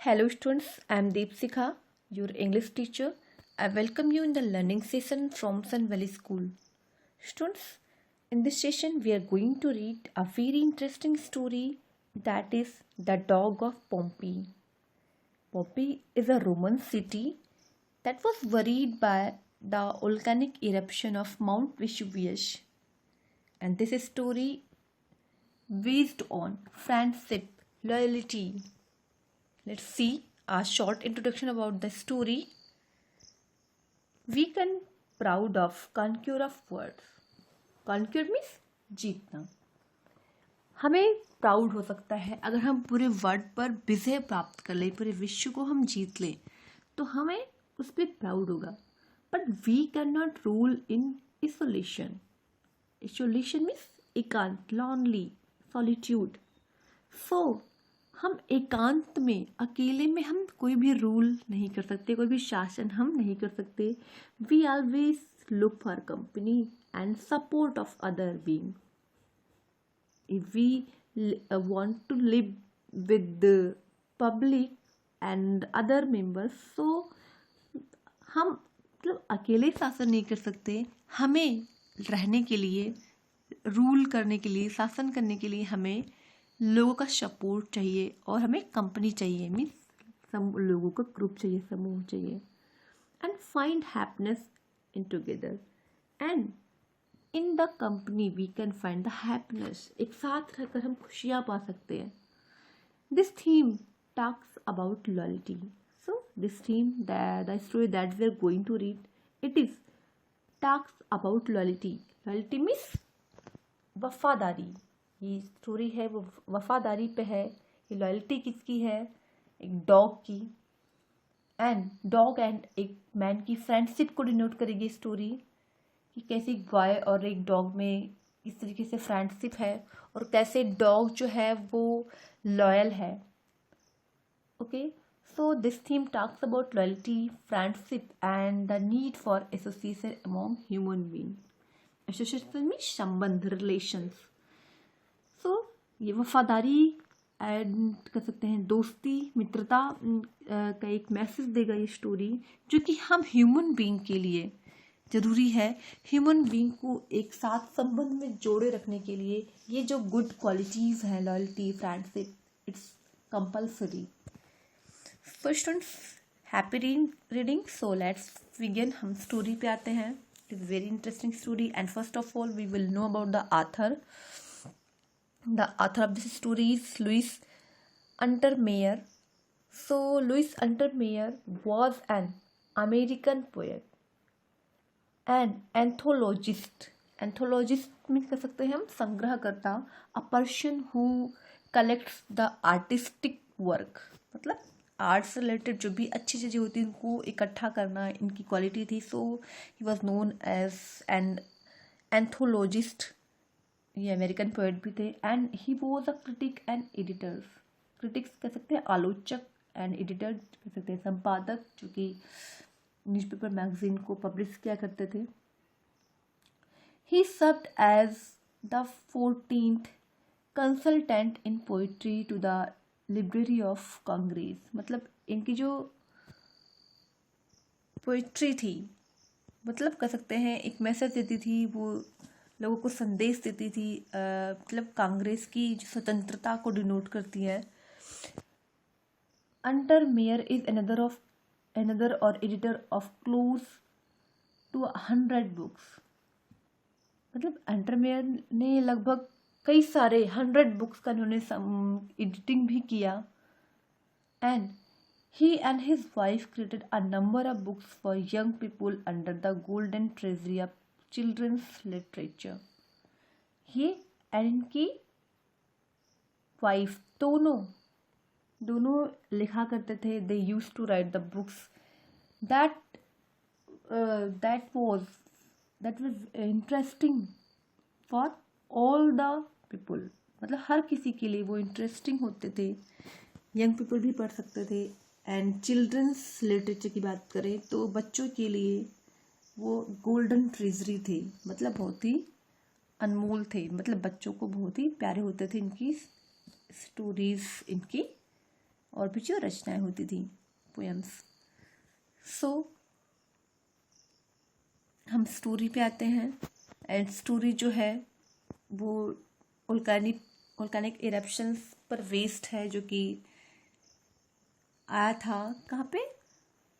Hello students, I am Deepsika, your English teacher. I welcome you in the learning session from Sun Valley School. Students, in this session we are going to read a very interesting story, that is The Dog of Pompeii. Pompeii is a Roman city that was worried by the volcanic eruption of Mount Vesuvius. And this story based on friendship, loyalty. Let's see a short introduction about the story. We can proud of conquer of words. Conquer means जीतना. हमें proud हो सकता है अगर हम पूरे world पर विजय प्राप्त कर लें, पूरे विश्व को हम जीत लें तो हमें उस पर प्राउड होगा. But we can not rule in isolation. Isolation means एकांत, लॉनली, सॉलिट्यूड. सो हम एकांत में, अकेले में हम कोई भी रूल नहीं कर सकते, कोई भी शासन हम नहीं कर सकते. We always look for company and support of other being. If we want to live with the public and other members, so हम मतलब अकेले शासन नहीं कर सकते. हमें रहने के लिए, रूल करने के लिए, शासन करने के लिए हमें लोगों का सपोर्ट चाहिए और हमें कंपनी चाहिए. मीन्स लोगों का ग्रुप चाहिए, समूह चाहिए. And find happiness in together. And in the company we can find the happiness. एक साथ रहकर हम खुशियाँ पा सकते हैं. This theme talks about loyalty. So this theme, the story that we are going to read, it is talks about loyalty. Loyalty means वफादारी. ये स्टोरी है वो वफादारी पे है. ये लॉयल्टी किसकी है? एक डॉग की. एंड डॉग एंड एक मैन की फ्रेंडशिप को डिनोट करेगी स्टोरी, कि कैसे गाय और एक डॉग में इस तरीके से फ्रेंडशिप है और कैसे डॉग जो है वो लॉयल है. Okay, so this theme talks about loyalty, friendship and the need for association among human being. Association में संबंध, रिलेशंस. सो ये वफादारी एंड कर सकते हैं दोस्ती, मित्रता का एक मैसेज देगा ये स्टोरी, जो कि हम ह्यूमन बीइंग के लिए ज़रूरी है. ह्यूमन बीइंग को एक साथ संबंध में जोड़े रखने के लिए ये जो गुड क्वालिटीज़ हैं, loyalty, friendship, it's compulsory. So students, happy reading. So let's begin. हम स्टोरी पे आते हैं. It is very interesting story. And first of all we will know about the author. The author of this story is Louis Untermeyer. So Louis Untermeyer was an American poet and anthologist. Anthologist means कह सकते हैं हम संग्रहकर्ता. A person who collects the artistic work. मतलब art से related जो भी अच्छी चीज़ें होती हैं उनको इकट्ठा करना इनकी क्वालिटी थी. So he was known as an anthologist. ये अमेरिकन पोएट भी थे. And he was a critic and editors. Critics कह सकते हैं आलोचक, एंड एडिटर कह सकते हैं संपादक, जो कि न्यूज़पेपर मैगजीन को पब्लिश किया करते थे. He served as the 14th consultant in poetry to the Library of Congress. मतलब इनकी जो पोइट्री थी, मतलब कह सकते हैं एक मैसेज देती थी, वो लोगों को संदेश देती थी. मतलब कांग्रेस की जो स्वतंत्रता को डिनोट करती है. अंटरमेयर is another or editor of close to 100 books. मतलब अंटरमेयर ने लगभग कई सारे 100 बुक्स का उन्होंने एडिटिंग भी किया. And he and his wife created a number of books for young people under the golden treasury of children's literature. ये एंड इनकी वाइफ दोनों लिखा करते थे. They use to write the books that was interesting for all the people. मतलब हर किसी के लिए वो इंटरेस्टिंग होते थे. यंग पीपल भी पढ़ सकते थे. एंड चिल्ड्रंस लिटरेचर की बात करें तो बच्चों के लिए वो गोल्डन ट्रेजरी थे. मतलब बहुत ही अनमोल थे. मतलब बच्चों को बहुत ही प्यारे होते थे इनकी स्टोरीज, इनकी और भी जो रचनाएं होती थी, पोएम्स। सो हम स्टोरी पे आते हैं। एंड स्टोरी जो है वो वोल्केनिक इरप्शंस पर बेस्ड है, जो कि आया था कहाँ पे,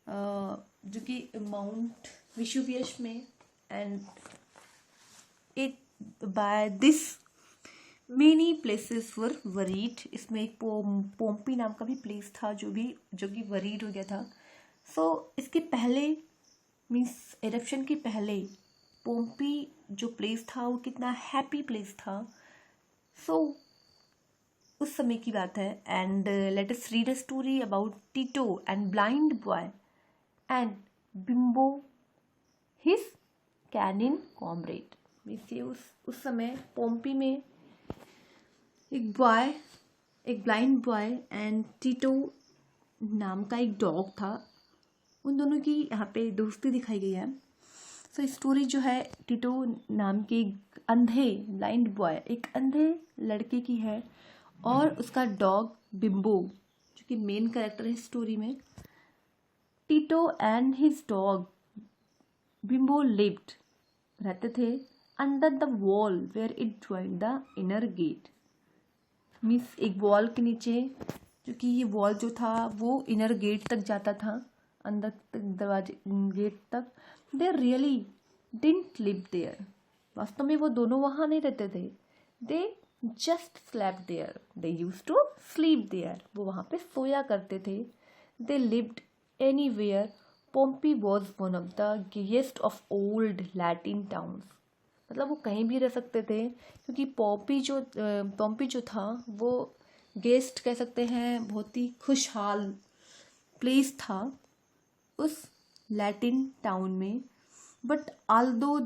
जो कि माउंट विशुवियस में। And it by this many places were worried. इसमें एक पोम्पी नाम का भी प्लेस था जो कि वरीड हो गया था। सो इसके पहले मीन्स एरप्शन के पहले पोम्पी जो प्लेस था वो कितना हैप्पी प्लेस था। सो उस समय की बात है। And let us read a story about Tito and blind boy and Bimbo his canine comrade. Means ये उस समय पोम्पी में एक ब्लाइंड बॉय एंड टीटो नाम का एक डॉग था। उन दोनों की यहाँ पे दोस्ती दिखाई गई है। सो स्टोरी जो है टीटो नाम के ब्लाइंड बॉय, एक अंधे लड़के की है, और उसका डॉग बिम्बो, जो कि मेन कैरेक्टर है स्टोरी में। Tito and his dog Bimbo lived, रहते थे under the wall where it joined the inner gate. Means एक वॉल के नीचे, जो कि ये वॉल जो था वो इनर गेट तक जाता था, अंदर तक, दरवाजे गेट तक। They really didn't live there. वास्तव में वो दोनों वहाँ नहीं रहते थे। They just slept there, they used to sleep there. वो वहाँ पे सोया करते थे। They lived anywhere. Pompeii was one of the guest of old Latin towns. मतलब वो कहीं भी रह सकते थे, क्योंकि पोम्पी जो था वो गेस्ट कह सकते हैं, बहुत ही खुशहाल प्लेस था उस लैटिन टाउन में। But Aldous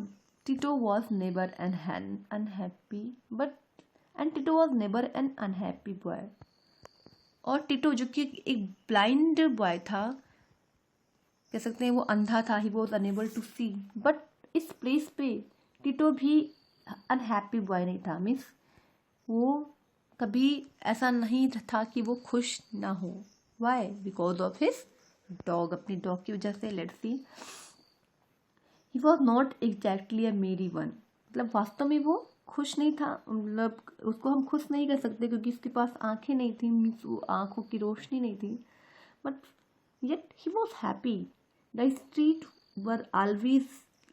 टीटो was never an unhappy boy. और टीटो जो कि एक ब्लाइंड बॉय था, कह सकते हैं वो अंधा था, he was unable to see. But इस प्लेस पे टीटो भी अनहैप्पी बॉय नहीं था। मीन्स वो कभी ऐसा नहीं था कि वो खुश ना हो। Why? Because of his dog, अपनी डॉग की वजह से। Let's see, he was not exactly a merry one. मतलब वास्तव में वो खुश नहीं था। मतलब उसको हम खुश नहीं कर सकते, क्योंकि उसके पास आंखें नहीं थी, मीन्स वो आंखों की रोशनी नहीं थी। But yet he was happy. The street were always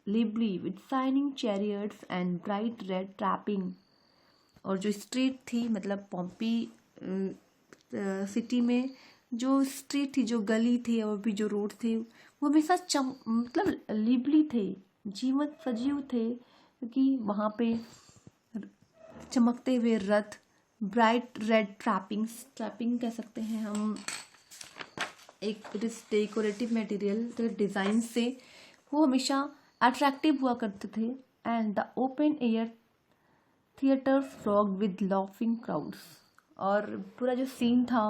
lively with shining chariots and bright red trapping. और जो स्ट्रीट थी, मतलब पोम्पी सिटी में जो स्ट्रीट थी, जो गली थी और भी जो रोड थे, वो हमेशा मतलब लिवली थे, जीवंत सजीव थे, क्योंकि वहाँ पे चमकते हुए रथ, ब्राइट रेड ट्रैपिंग कह सकते हैं हम, एक डेकोरेटिव मटेरियल डिज़ाइन से वो हमेशा अट्रैक्टिव हुआ करते थे। And the open air theatres rocked with laughing crowds. और पूरा जो सीन था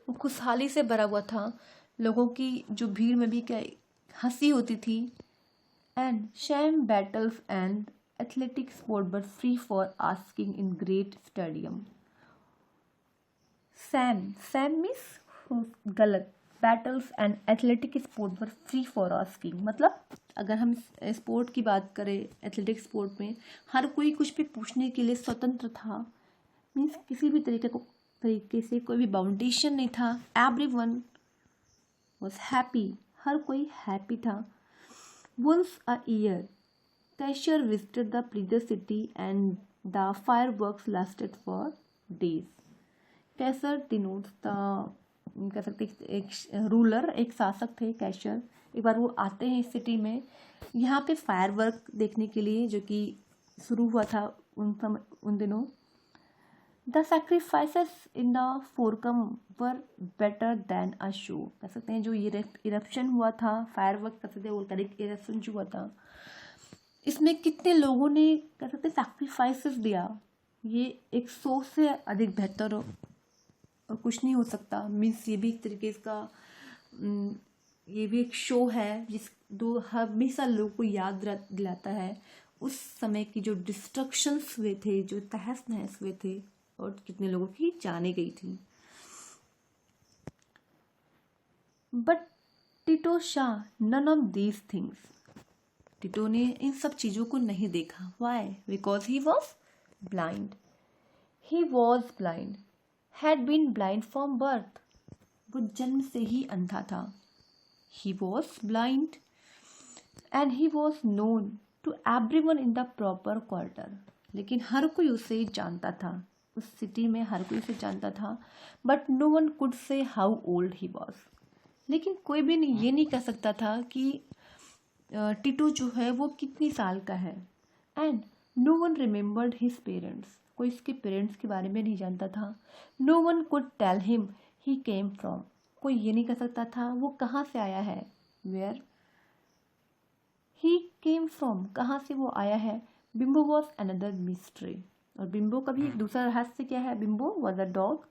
वो खुशहाली से भरा हुआ था, लोगों की जो भीड़ में भी क्या हंसी होती थी। And sham battles and athletic sport but free for asking in great stadium. Sham means गलत। Battles and athletic sport but free for asking, मतलब अगर हम स्पोर्ट की बात करें, एथलेटिक स्पोर्ट में हर कोई कुछ भी पूछने के लिए स्वतंत्र था। मीन्स किसी भी तरीके से कोई भी बाउंडेशन नहीं था। एवरीवन वॉज हैप्पी, हर कोई हैप्पी था। Once a year cashier visited the previous city and the fireworks lasted for days. Caesar denotes the, कह सकते एक रूलर, एक शासक थे कैशियर। एक बार वो आते हैं इस सिटी में यहाँ पे फायरवर्क देखने के लिए, जो कि शुरू हुआ था उन दिनों। The sacrifices in the Forum were better than a show. कह सकते हैं जो ये इरप्शन हुआ था, फायरवर्क कह सकते हैं, वोल्केनिक इरप्शन जो हुआ था, इसमें कितने लोगों ने कह सकते हैं सैक्रिफाइसेस दिया, ये एक शो से अधिक बेहतर हो और कुछ नहीं हो सकता। मीन्स ये भी एक तरीके का ये भी एक शो है हमेशा लोगों को याद दिलाता है उस समय की जो डिस्ट्रक्शंस हुए थे, जो तहस नहस हुए थे, और कितने लोगों की जाने गई थी। But Tito saw none of these things, Tito ने इन सब चीज़ों को नहीं देखा। Why? Because he was blind. He was blind, had been blind from birth, वो जन्म से ही अंधा था। He was blind and he was known to everyone in the proper quarter, लेकिन हर कोई उसे जानता था, उस सिटी में हर कोई उसे जानता था। But no one could say how old he was, लेकिन कोई भी ये नहीं कह सकता था कि टिटो जो है वो कितनी साल का है। And no one remembered his parents, कोई इसके पेरेंट्स के बारे में नहीं जानता था। No one could tell him he came from, कोई ये नहीं कह सकता था वो कहाँ से आया है। वेयर ही केम फ्रॉम, कहाँ से वो आया है। बिम्बो वॉज अनदर मिस्ट्री, और बिम्बो का भी एक दूसरा रहस्य क्या है। Bimbo was a dog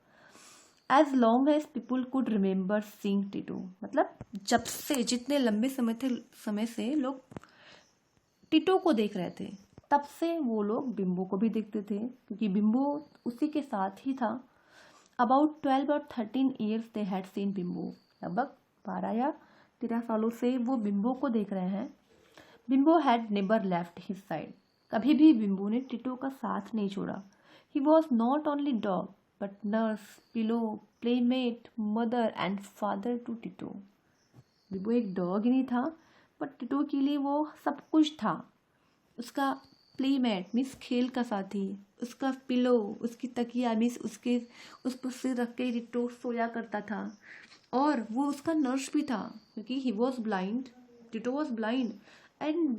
as long as people could remember seeing Tito, मतलब जब से, जितने लंबे समय से लोग टिटो को देख रहे थे, तब से वो लोग बिम्बो को भी देखते थे, क्योंकि बिम्बो उसी के साथ ही था। अबाउट 12 और 13 years they had seen bimbo, लगभग 12 या 13 सालों से वो बिम्बो को देख रहे हैं। Bimbo had never left his side, कभी भी बिम्बो ने टिटो का साथ नहीं छोड़ा। He was not only dog but nurse, pillow, playmate, mother and father to Tito. Bimbo एक डॉग ही नहीं था, बट टिटो के लिए वो सब कुछ था। उसका प्लेमेट मीन्स खेल का साथी, उसका पिलो, उसकी तकिया मीन्स उसके उस पर सिर रख के टिटो सोया करता था, और वो उसका नर्स भी था, क्योंकि ही was blind, Tito was blind. And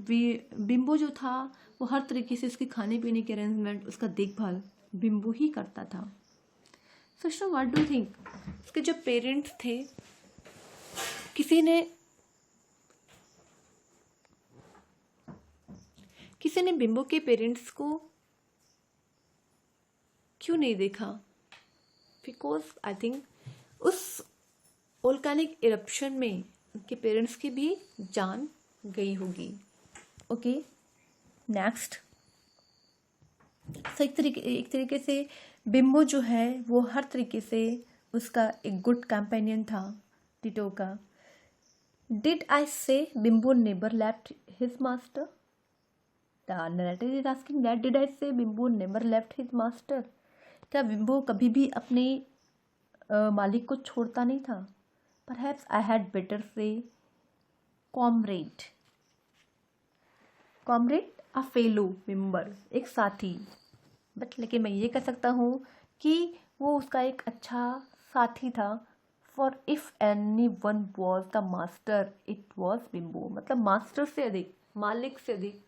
bimbo जो था वो हर तरीके से उसके खाने पीने के अरेंजमेंट, उसका देखभाल बिम्बो ही करता था। सो व्हाट डू थिंक, उसके जो पेरेंट्स थे, किसी ने बिम्बो के पेरेंट्स को क्यों नहीं देखा? बिकॉज आई थिंक उस वोल्केनिक इरप्शन में उनके पेरेंट्स की भी जान गई होगी। Okay, next. एक तरीके से बिम्बो जो है वो हर तरीके से उसका एक गुड कंपेनियन था टिटो का। Did I say Bimbo never left his master? The narrator is asking that did I say Bimbo never left his master, क्या बिम्बो कभी भी अपने मालिक को छोड़ता नहीं था? Perhaps I had better say comrade, comrade a fellow member, एक साथी। बट लेकिन मैं ये कह सकता हूँ कि वो उसका एक अच्छा साथी था। For if any one was the master it was bimbo, मतलब मास्टर से अधिक, मालिक से अधिक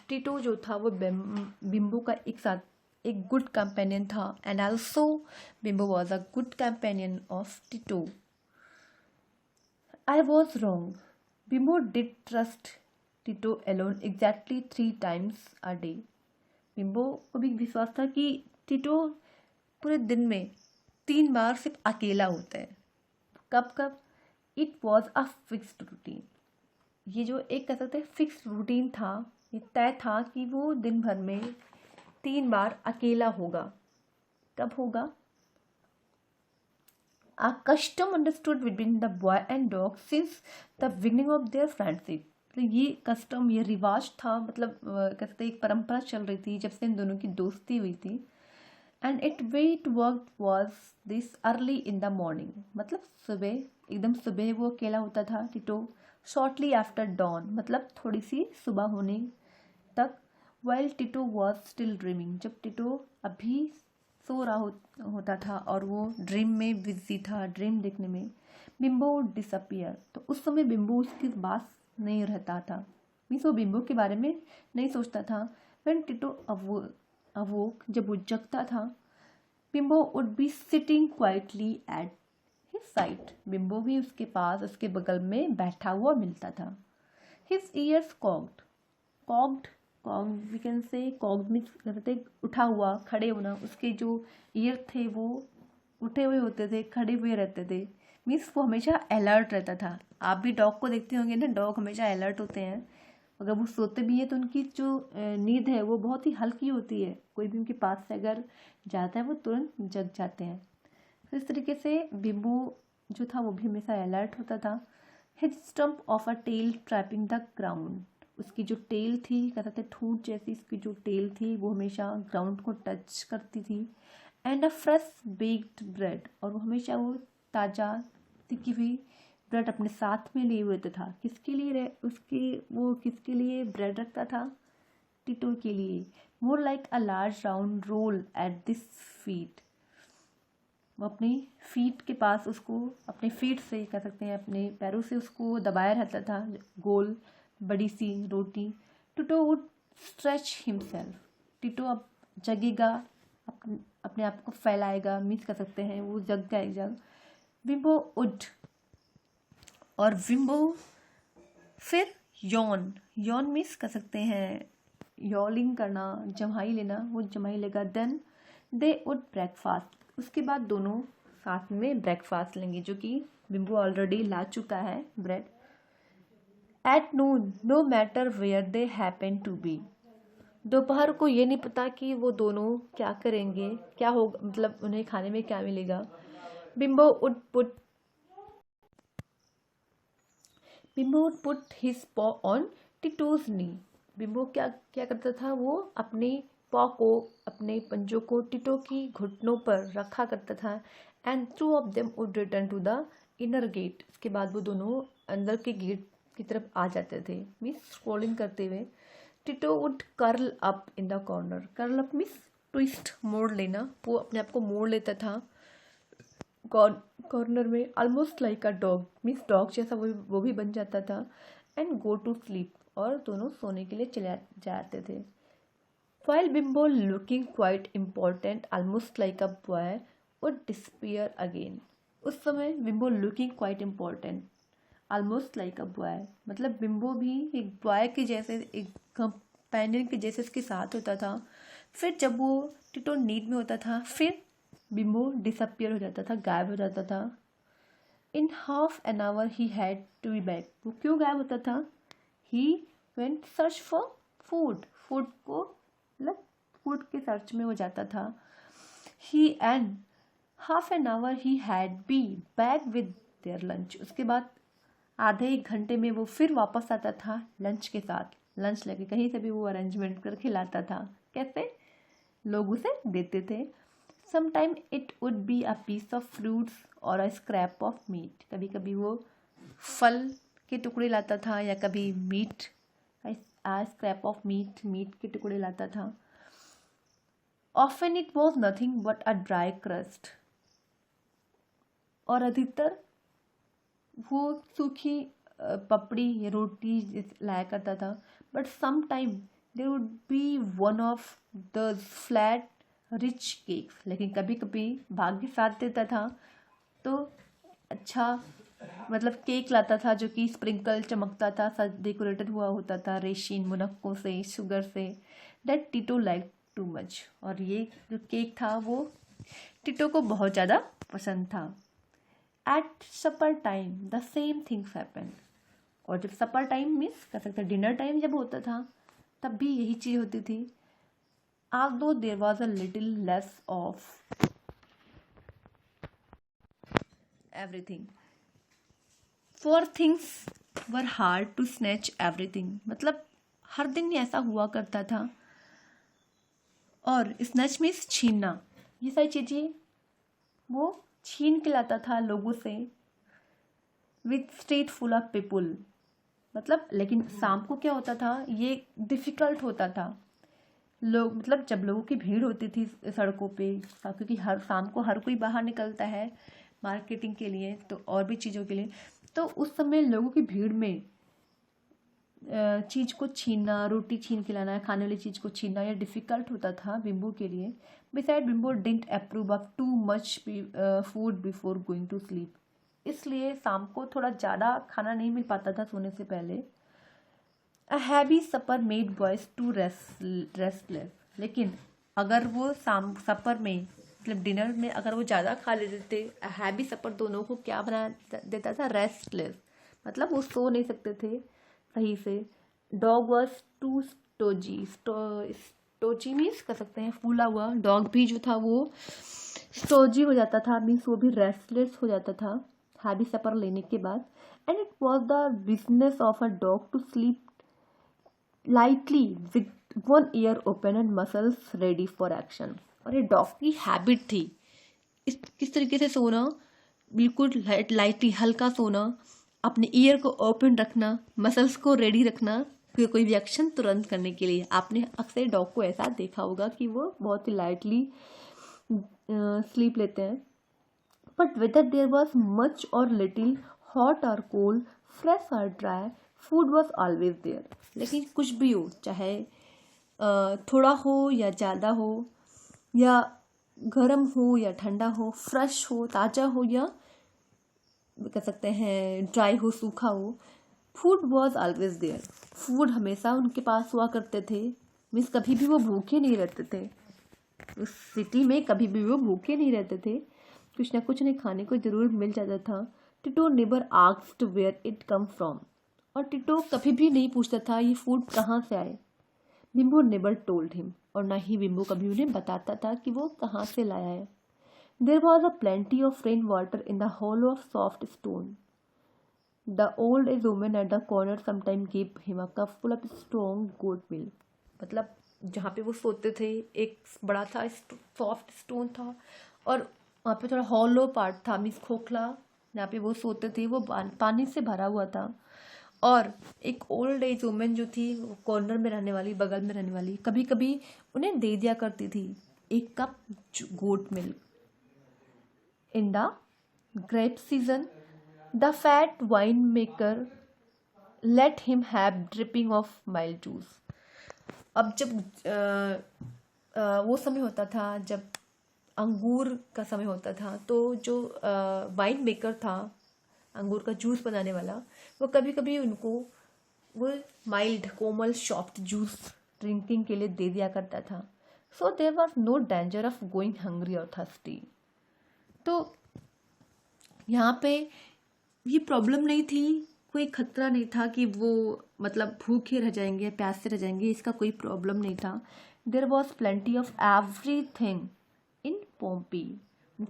टिटो जो था वो बिम्बो का एक गुड कंपेनियन था। And also bimbo was a good companion of Tito. I was wrong. Bimbo did trust Tito alone exactly 3 times a day. Bimbo को भी विश्वास था कि टिटो पूरे दिन में 3 बार सिर्फ अकेला होता है। कब कब? It was a fixed routine, ये जो एक कह सकते हैं फिक्स्ड रूटीन था, ये तय था कि वो दिन भर में 3 बार अकेला होगा। कब होगा? A custom understood between the boy and dog since the beginning of their friendship. तो ये कस्टम, ये रिवाज था, मतलब कहते एक परंपरा चल रही थी जब से इन दोनों की दोस्ती हुई थी। And it way it work was this early in the morning, मतलब सुबह, एकदम सुबह वो अकेला होता था टिटो। शॉर्टली आफ्टर डॉन, मतलब थोड़ी सी सुबह होने तक। While Tito was still dreaming, जब टिटो अभी सो रहा होता था और वो ड्रीम में बिजी था, ड्रीम देखने में। बिम्बो डिसअपियर, तो उस समय बिम्बो उसके पास नहीं रहता था, मीन्स वो बिम्बो के बारे में नहीं सोचता था। व्हेन टिटो अवोक, जब वो जगता था, bimbo would be sitting quietly at his side, bimbo भी उसके पास, उसके बगल में बैठा हुआ मिलता था। His ears cocked we can say cocked means कहते उठा हुआ, खड़े होना, उसके जो ईयर थे वो उठे हुए होते थे, खड़े हुए रहते थे, मीन्स वो हमेशा अलर्ट रहता था। आप भी डॉग को देखते होंगे ना, डॉग हमेशा अलर्ट होते हैं, अगर वो सोते भी हैं तो उनकी जो नींद है वो बहुत ही हल्की होती है, कोई भी उनके पास से अगर जाता है वो तुरंत जग जाते हैं। तो इस तरीके से बिम्बो जो था वो भी हमेशा अलर्ट होता था। His stump of a tail trapping the ground, उसकी जो टेल थी, कहते थे ठूंठ जैसी इसकी जो टेल थी वो हमेशा ग्राउंड को टच करती थी। And a fresh baked bread, और वो हमेशा वो ताज़ा सिकी हुई ब्रेड अपने साथ में लिए हुए था। किसके लिए वो किसके लिए ब्रेड रखता था? टिटो के लिए। More like a large round roll at this feet, वो अपनी फीट के पास उसको अपने फीट से कह सकते हैं अपने पैरों से उसको दबाया रहता था, गोल बड़ी सी रोटी। Tito would stretch himself, Tito अब जगेगा, अपने आप को फैलाएगा, मीन्स कह सकते हैं वो जग जाएगा। विम्बो उड, और विम्बो फिर यौन, यौन मीन्स कह सकते हैं यॉलिंग करना, जम्हाई लेना, वो जम्हाई लेगा। देन दे वुड ब्रेकफास्ट, उसके बाद दोनों साथ में ब्रेकफास्ट लेंगे, जो कि बिम्बो ऑलरेडी ला चुका है bread. At noon no matter where they happen to be, दोपहर को ये नहीं पता कि वो दोनों क्या करेंगे, क्या होगा, मतलब उन्हें खाने में क्या मिलेगा। बिम्बो वुड पुट हिज पॉ ऑन टिटोज नी, बिम्बो क्या क्या करता था, वो अपने पॉ को, अपने पंजों को टिटो की घुटनों पर रखा करता था। And through of them would return to the inner gate, इसके बाद वो दोनों अंदर के गेट की तरफ आ जाते थे, मीन्स स्क्रॉलिंग करते हुए। Tito would curl up in the corner, curl up means twist, मोड़ लेना, वो अपने आप को मोड़ लेता था कॉर्नर में। Almost like a dog, means dog जैसा वो भी बन जाता था। एंड गो टू स्लीप, और दोनों सोने के लिए चले जाते थे। While Bimbo looking quite important, almost like a boy, would disappear again. उस समय bimbo looking quite important, almost like a boy, मतलब बिम्बो भी एक बॉय के जैसे, एक कंपेनियन के जैसे उसके साथ होता था। फिर जब वो टिटो नीड में होता था, फिर बिम्बो डिसअपियर हो जाता था, गायब हो जाता था। In half an hour he had to be back, वो क्यों गायब होता था? He went search for food, food को मतलब फूड के सर्च में हो जाता था। He and half an hour he had be back with their lunch, उसके बाद आधे एक घंटे में वो फिर वापस आता था लंच के साथ, लंच लेके कहीं से भी वो अरेंजमेंट कर खिलाता था। कैसे? लोग उसे देते थे। Sometime it would be a piece of fruits और अ स्क्रैप ऑफ मीट, कभी कभी वो फल के टुकड़े लाता था, या कभी meat, scrap of meat, meat के टुकड़े लाता था। Often it was nothing but a dry crust, और अधिकतर वो सूखी पपड़ी या रोटी लाया करता था। But some time there would be one of the flat rich cakes, लेकिन कभी कभी भाग्य साथ देता था तो अच्छा मतलब केक लाता था, जो कि स्प्रिंकल चमकता था, सब डेकोरेटेड हुआ होता था रेशिन, मुनक्कों से, शुगर से। That Tito like too much, और ये जो केक था वो टिटो को बहुत ज़्यादा पसंद था। At supper time the same things happen, और जब सपर टाइम मीन्स कह सकते डिनर टाइम जब होता था तब भी यही चीज़ होती थी। although there was a little less of everything, for things were hard to snatch everything, मतलब हर दिन ऐसा हुआ करता था। और स्नैच मीन्स छीनना, ये सारी चीज़ें वो छीन के लाता था लोगों से। With street full of people, मतलब लेकिन शाम को क्या होता था, ये डिफ़िकल्ट होता था। लोग मतलब जब लोगों की भीड़ होती थी सड़कों पे, क्योंकि हर शाम को हर कोई बाहर निकलता है मार्केटिंग के लिए तो और भी चीज़ों के लिए, तो उस समय लोगों की भीड़ में चीज़ को छीनना, रोटी छीन के लाना, खाने वाली चीज़ को छीनना, यह डिफ़िकल्ट होता था बिम्बो के लिए। Beside Bimbo didn't approve of too much food before going to sleep, इसलिए शाम को थोड़ा ज़्यादा खाना नहीं मिल पाता था सोने से पहले। A heavy supper made boys too restless, लेकिन अगर वो शाम सपर में मतलब डिनर में अगर वो ज़्यादा खा लेते थे, हैवी सपर दोनों को क्या बना देता था, रेस्टलेस, मतलब वो सो नहीं सकते थे सही से। डॉग वॉज टू स्टोजी, स्टोजी मीन्स कर सकते हैं फूला हुआ, डॉग भी जो था वो स्टोजी हो जाता था, मीन्स वो भी रेस्टलेस हो जाता था। हैवी सपर लेने के बाद, and it was the business of a dog to sleep lightly with one ear open and muscles ready for action. और ये डॉग की हैबिट थी इस किस तरीके से सोना, बिल्कुल लाइटली हल्का सोना, अपने ईयर को ओपन रखना, मसल्स को रेडी रखना फिर कोई भी एक्शन तुरंत करने के लिए। आपने अक्सर डॉग को ऐसा देखा होगा कि वो बहुत ही लाइटली स्लीप लेते हैं। But whether there was much और लिटिल, हॉट और कोल्ड, फ्रेश और dry, food was always there. लेकिन कुछ भी हो, चाहे थोड़ा हो या ज़्यादा हो, या गर्म हो या ठंडा हो, फ्रेश हो, ताज़ा हो, या कह सकते हैं ड्राई हो, सूखा हो, food was always there. Food हमेशा उनके पास हुआ करते थे। मीन्स कभी भी वो भूखे नहीं रहते थे। उस सिटी में कभी भी वो भूखे नहीं रहते थे, कुछ ना कुछ उन्हें खाने को जरूर मिल जाता था। Tito never asked where it come from, और टिटो कभी भी नहीं पूछता था ये फूड कहाँ से आए। बिम्बो नेवर टोल्ड हिम, और ना ही बिम्बो कभी उन्हें बताता था कि वो कहाँ से लाया है। There was a plenty of rain water in the hollow of soft stone. The old age woman at the corner sometime give him a cup full of strong goat milk. मतलब जहाँ पे वो सोते थे एक बड़ा था सॉफ्ट स्टोन था, और वहाँ पे थोड़ा हॉलो पार्ट था, मीन्स खोखला, जहाँ पे वो सोते थे वो पानी से भरा हुआ था। और एक ओल्ड एज वुमेन जो थी, वो कॉर्नर में रहने वाली, बगल में रहने वाली, कभी कभी उन्हें दे दिया करती थी एक cup goat milk. In the grape season the fat wine maker let him have dripping of mild juice. अब जब वो समय होता था जब अंगूर का समय होता था, तो जो वाइन मेकर था, अंगूर का जूस बनाने वाला, वो कभी कभी उनको वो माइल्ड कोमल सॉफ्ट जूस ड्रिंकिंग के लिए दे दिया करता था। So there was no danger of going hungry और थर्स्टी। तो यहाँ पे ये प्रॉब्लम नहीं थी, कोई खतरा नहीं था कि वो मतलब भूखे रह जाएंगे, प्यासे रह जाएंगे, इसका कोई प्रॉब्लम नहीं था। There was plenty of everything in Pompeii.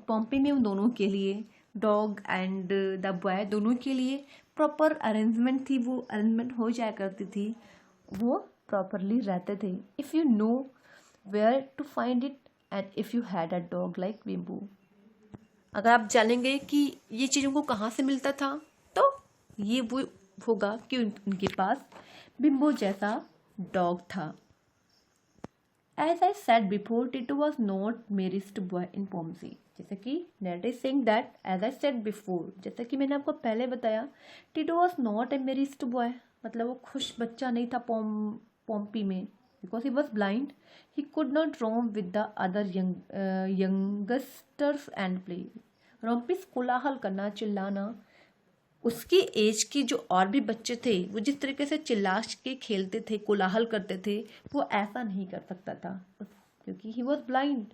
Pompeii में उन दोनों के लिए, डॉग एंड द बॉय दोनों के लिए प्रॉपर अरेंजमेंट थी, वो अरेंजमेंट हो जाया करती थी, वो प्रॉपरली रहते थे। If you know where to find it and if you had a dog like Bimbo. अगर आप जानेंगे कि ये चीज़ों को कहाँ से मिलता था, तो ये वो होगा कि उनके पास बिम्बो जैसा डॉग था। As I said before, Tito was not merriest boy in Pomsey. जैसे कि Ned is saying that as I said before, जैसे कि मैंने आपको पहले बताया, Tito was not a merriest boy. मतलब वो खुश बच्चा नहीं था पोम्पी में, because he was blind. He could not roam with the other youngsters and play. रोम्पिस कोलाहल करना, चिल्लाना, उसकी एज के जो और भी बच्चे थे वो जिस तरीके से चिल्ला के खेलते थे, कोलाहल करते थे, वो ऐसा नहीं कर सकता था क्योंकि ही वॉज ब्लाइंड।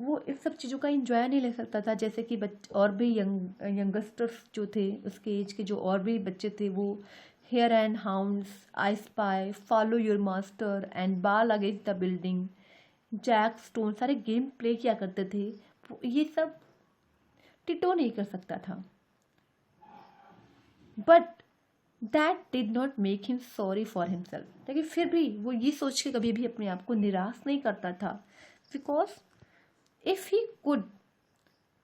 वो इस सब चीज़ों का इंजॉय नहीं ले सकता था, जैसे कि और भी यंगस्टर्स जो थे उसके एज के जो और भी बच्चे थे, वो hare and hounds, I spy, follow your master and ball against the building, jack stone, सारे गेम प्ले किया करते थे। ये सब टिटो नहीं कर सकता था। But that did not make him sorry for himself. लेकिन फिर भी वो ये सोच के कभी भी अपने आप को निराश नहीं करता था, because if he could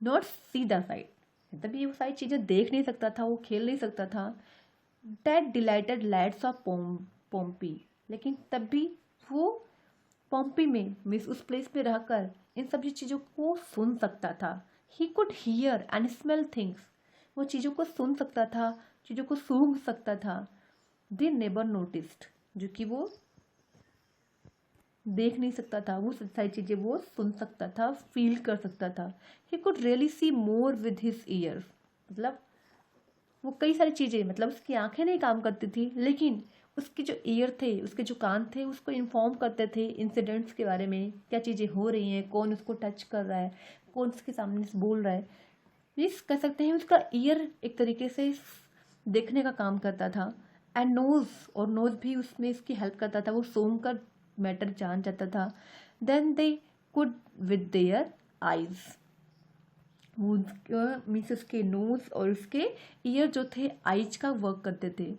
not see the side, मतलब ये वो सारी चीज़ें देख नहीं सकता था, वो खेल नहीं सकता था, दैट डिलाइटेड लैड्स ऑफ पोम्पी। लेकिन तब भी वो पोम्पी में, मीन्स उस प्लेस में रहकर इन सभी चीज़ों को सुन सकता था। He could hear and smell things, वो चीज़ों को सुन सकता था, चीज़ों को सूंघ सकता था। दे नेवर नोटिस्ड, जो कि वो देख नहीं सकता था, वो सारी चीज़ें वो सुन सकता था, फील कर सकता था। He could really see more with his years, मतलब वो कई सारी चीज़ें, मतलब उसकी आंखें नहीं काम करती थी, लेकिन उसके जो ईयर थे, उसके जो कान थे, उसको इन्फॉर्म करते थे इंसिडेंट्स के बारे में, क्या चीज़ें हो रही हैं, कौन उसको टच कर रहा है, कौन उसके सामने से बोल रहा है। इस कह सकते हैं उसका ईयर एक तरीके से देखने का काम करता था। एंड नोज, और नोज भी उसमें इसकी हेल्प करता था, वो सूंघ कर मैटर जान जाता था। Then they could with their eyes, वो मीन्स उसके नोज और उसके ईयर जो थे आइज का वर्क करते थे।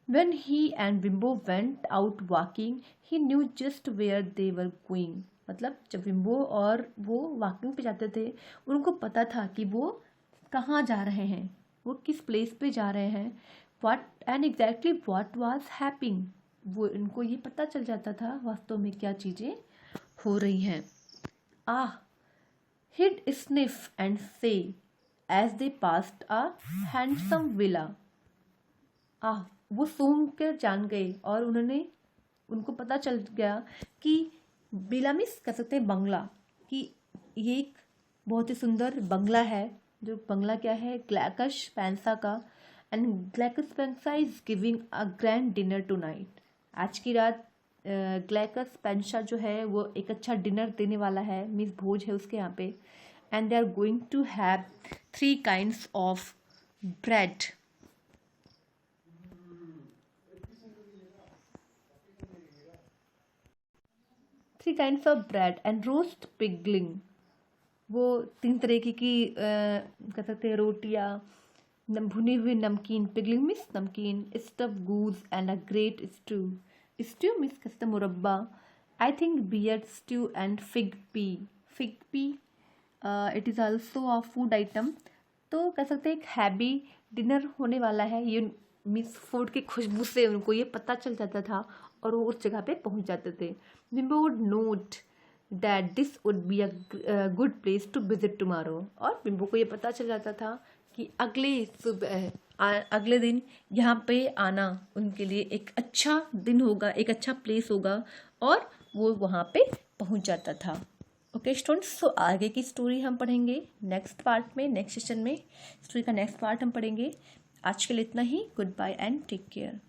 When he and Bimbo went out walking, he knew just where they were going. मतलब जब बिम्बो और वो वॉकिंग पे जाते थे उनको पता था कि वो कहाँ जा रहे हैं, वो किस प्लेस पे जा रहे हैं, what and exactly what was happening, वो इनको ये पता चल जाता था वास्तव में क्या चीज़ें हो रही हैं। He'd sniff and say as they passed a handsome villa. वो सूंघ कर जान गए और उनको पता चल गया कि बिला मिस कह सकते हैं बंगला, कि ये एक बहुत ही सुंदर बंगला है। जो बंगला क्या है, ग्लैकस पेंसा का, and Glaucus Pansa is giving a grand dinner tonight. आज की रात ग्लैकस पेंसा जो है वो एक अच्छा डिनर देने वाला है, मीन्स भोज है उसके यहाँ पे। And they are going to have 3 kinds of bread. 3 kinds of bread and roast pigling. वो 3 तरीके की कह सकते हैं रोटियाँ, भुनी हुई नमकीन, पिगलिंग मीन्स नमकीन, stuff goose and a great stew. Stew means कह सकते हैं मुरब्बा। I think beard stew and fig pie. Fig pie it is also a food item. तो कह सकते हैं एक हैवी डिनर होने वाला है। ये मीन्स फूड की खुशबू से उनको ये पता चल जाता था और वो उस जगह पे पहुंच जाते थे। Bimbo would note that this would be a good place to visit tomorrow. और बिम्बो को ये पता चल जाता था कि अगले दिन यहाँ पे आना उनके लिए एक अच्छा दिन होगा, एक अच्छा प्लेस होगा, और वो वहाँ पे पहुँच जाता था। ओके स्टूडेंट्स, तो आगे की स्टोरी हम पढ़ेंगे नेक्स्ट पार्ट में, नेक्स्ट सेशन में स्टोरी का नेक्स्ट पार्ट हम पढ़ेंगे। आज के लिए इतना ही। Goodbye and take care.